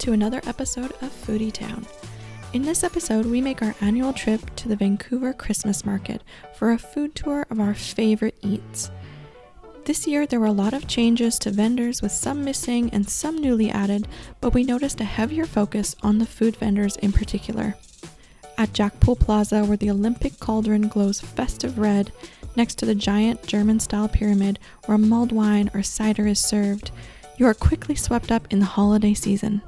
to another episode of Foodie Town. In this episode, we make our annual trip to the Vancouver Christmas Market for a food tour of our favorite eats. This year, there were a lot of changes to vendors, with some missing and some newly added, but we noticed a heavier focus on the food vendors in particular. At Jackpool Plaza, where the Olympic Cauldron glows festive red, next to the giant German-style pyramid where mulled wine or cider is served, you are quickly swept up in the holiday season.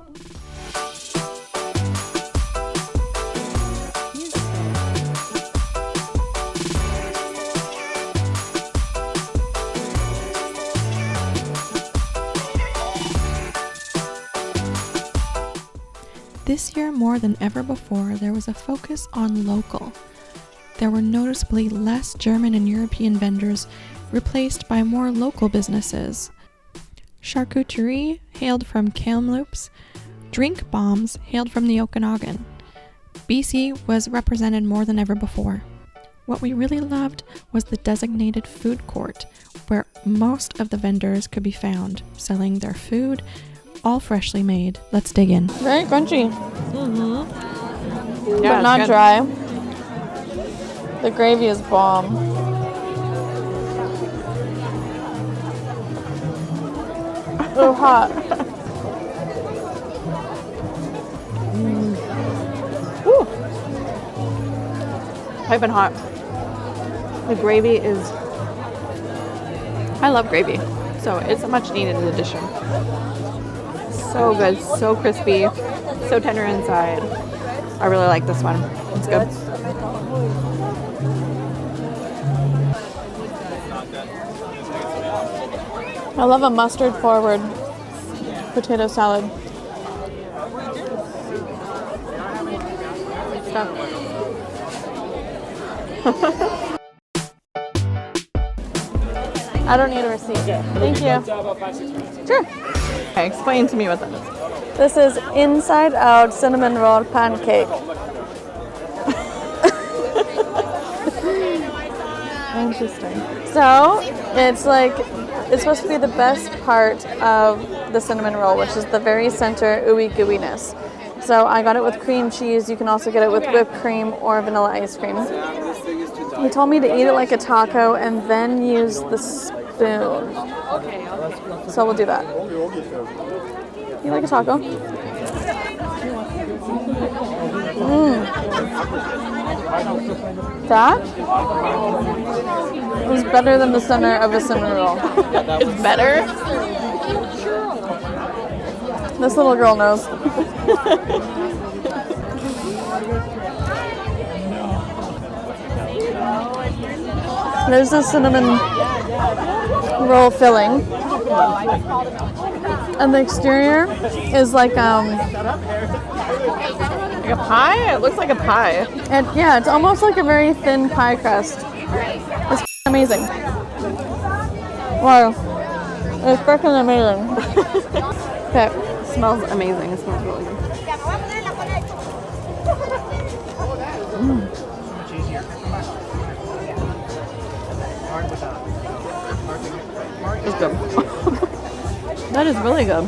This year, more than ever before, there was a focus on local. There were noticeably less German and European vendors, replaced by more local businesses. Charcuterie hailed from Kamloops, drink bombs hailed from the Okanagan. BC was represented more than ever before. What we really loved was the designated food court, where most of the vendors could be found, selling their food, all freshly made. Let's dig in. Very crunchy. Mm-hmm. But not dry. The gravy is bomb. Oh, hot. Woo. Piping hot. The gravy is... I love gravy, so it's a much needed addition. So good, so crispy, so tender inside. I really like this one. It's good. I love a mustard forward potato salad. I don't need a receipt. Thank you. Sure. Okay, explain to me what that is. This is inside out cinnamon roll pancake. Interesting. So it's supposed to be the best part of the cinnamon roll, which is the very center ooey gooiness. So I got it with cream cheese. You can also get it with whipped cream or vanilla ice cream. He told me to eat it like a taco and then use the spoon. So we'll do that. You like a taco? That was better than the center of a cinnamon roll. It's better? This little girl knows. There's the cinnamon roll filling, and the exterior is like a pie? It looks like a pie. And yeah, it's almost like a very thin pie crust. It's amazing. Wow, it's freaking amazing. Okay, It smells amazing. It smells really good. It's good. That is really good.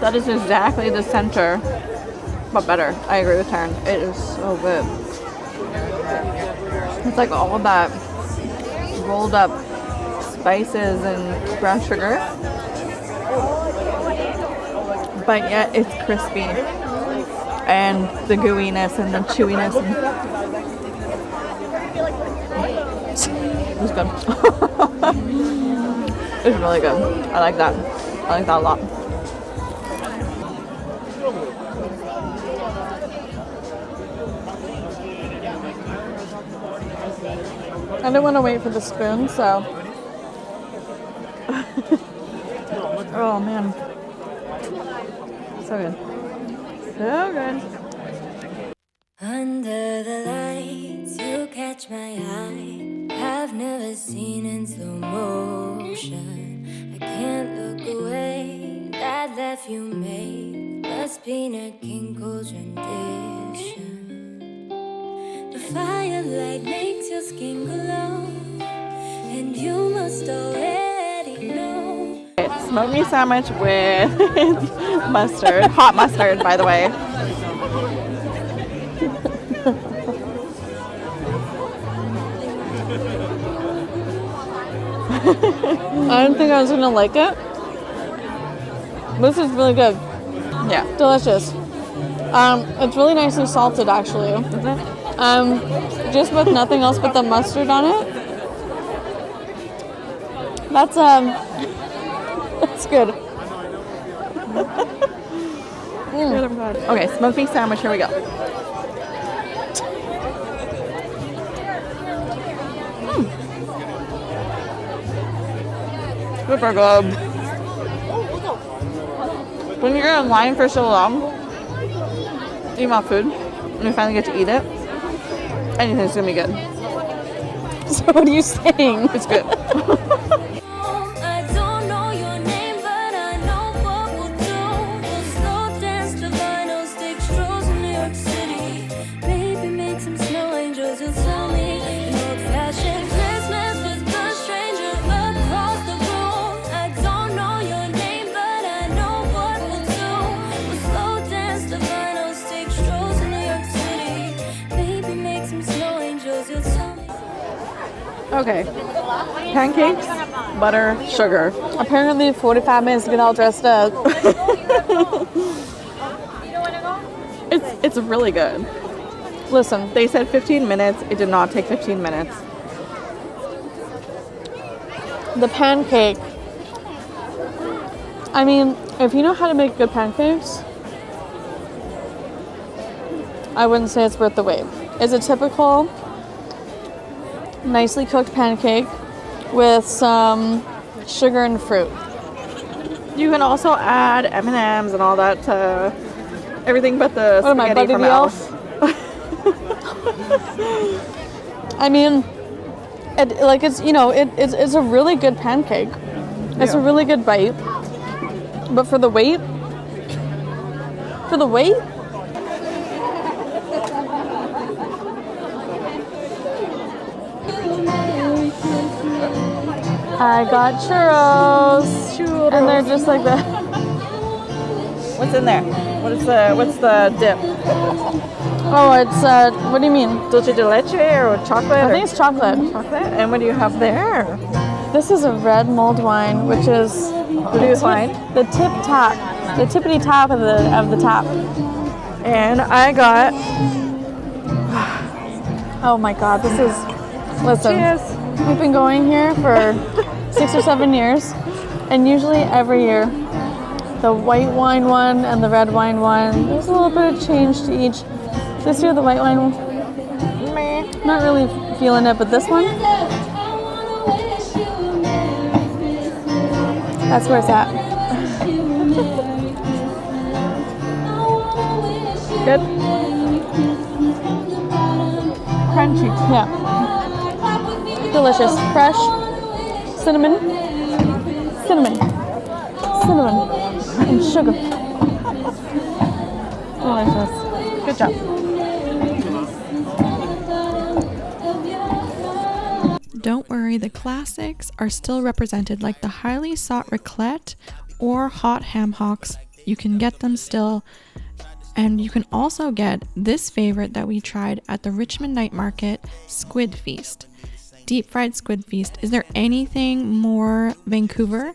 That is exactly the center, but better. I agree with Taryn. It is so good. It's like all of that rolled up spices and brown sugar, but yet it's crispy and the gooiness and the chewiness. It's good. It's really good. I like that. I like that a lot. I didn't want to wait for the spoon, so. Oh man. So good. So good. Under the lights, you catch my eye. I've never seen in slow motion. I can't look away. That laugh you made must be a King Cauldron tradition. The firelight makes your skin glow, and you must already know. smoked meat sandwich with mustard. Hot mustard, by the way. I didn't think I was gonna like it. This is really good. Yeah. Delicious. It's really nicely salted, actually. Is it? Just with nothing else but the mustard on it. That's good. Good, I'm glad. Okay, smoked meat sandwich. Here we go. Super good. When you're in line for so long, eating my food, and you finally get to eat it, anything's gonna be good. So what are you saying? It's good. I don't know your name, but I know what we'll do. We'll slow dance to vinyls, take strolls in New York City. Maybe make some snow angels, you'll tell me. An old-fashioned Christmas with a stranger across the room. I don't know your name, but I know what we'll do. We'll slow dance to vinyls, take strolls in New York City. Maybe make some snow angels, you'll tell me. Okay. Pancakes, butter, sugar. Apparently 45 minutes to get all dressed up. It's really good. Listen, They said 15 minutes. It did not take 15 minutes. the pancake. I mean, if you know how to make good pancakes, I wouldn't say it's worth the wait. It's a typical nicely cooked pancake with some sugar and fruit. You can also add M&Ms and all that to everything but the What am I, spaghetti Buddy from the Alice. I mean, it's a really good pancake. It's a really good bite. But for the wait, I got churros. And they're just like that. What's in there? What's the dip? Oh, it's, what do you mean? Dulce de leche or chocolate? I think it's chocolate. chocolate. And what do you have there? This is a red mulled wine, which is What do you find? the tippity top of the top. And I got. Oh my God, this is, listen, Cheers. we've been going here for 6 or 7 years, and usually every year, the white wine one and the red wine one, there's a little bit of change to each. This year, the white wine, not really feeling it, but this one, that's where it's at. Good. Crunchy. Yeah. Delicious. Fresh. Cinnamon. And sugar. Delicious. Good job. Don't worry, the classics are still represented, like the highly sought raclette or hot ham hocks. You can get them still. And you can also get this favorite that we tried at the Richmond Night Market, Squid Feast. Deep fried squid feast. Is there anything more Vancouver?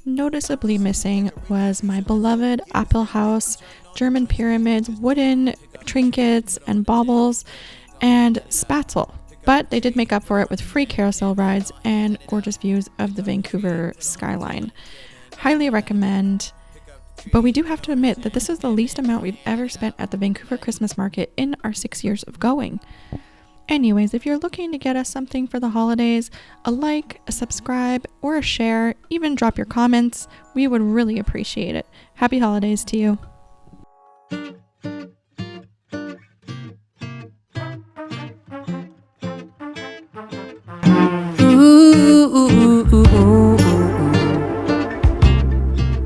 Noticeably missing was my beloved Apple Haus, German pyramids, wooden trinkets and baubles, and spatzel. But they did make up for it with free carousel rides and gorgeous views of the Vancouver skyline. Highly recommend. But we do have to admit that this is the least amount we've ever spent at the Vancouver Christmas Market in our 6 years of going. Anyways, if you're looking to get us something for the holidays, a like, a subscribe, or a share, even drop your comments, we would really appreciate it. Happy holidays to you.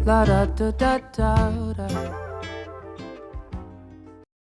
La da da da da da.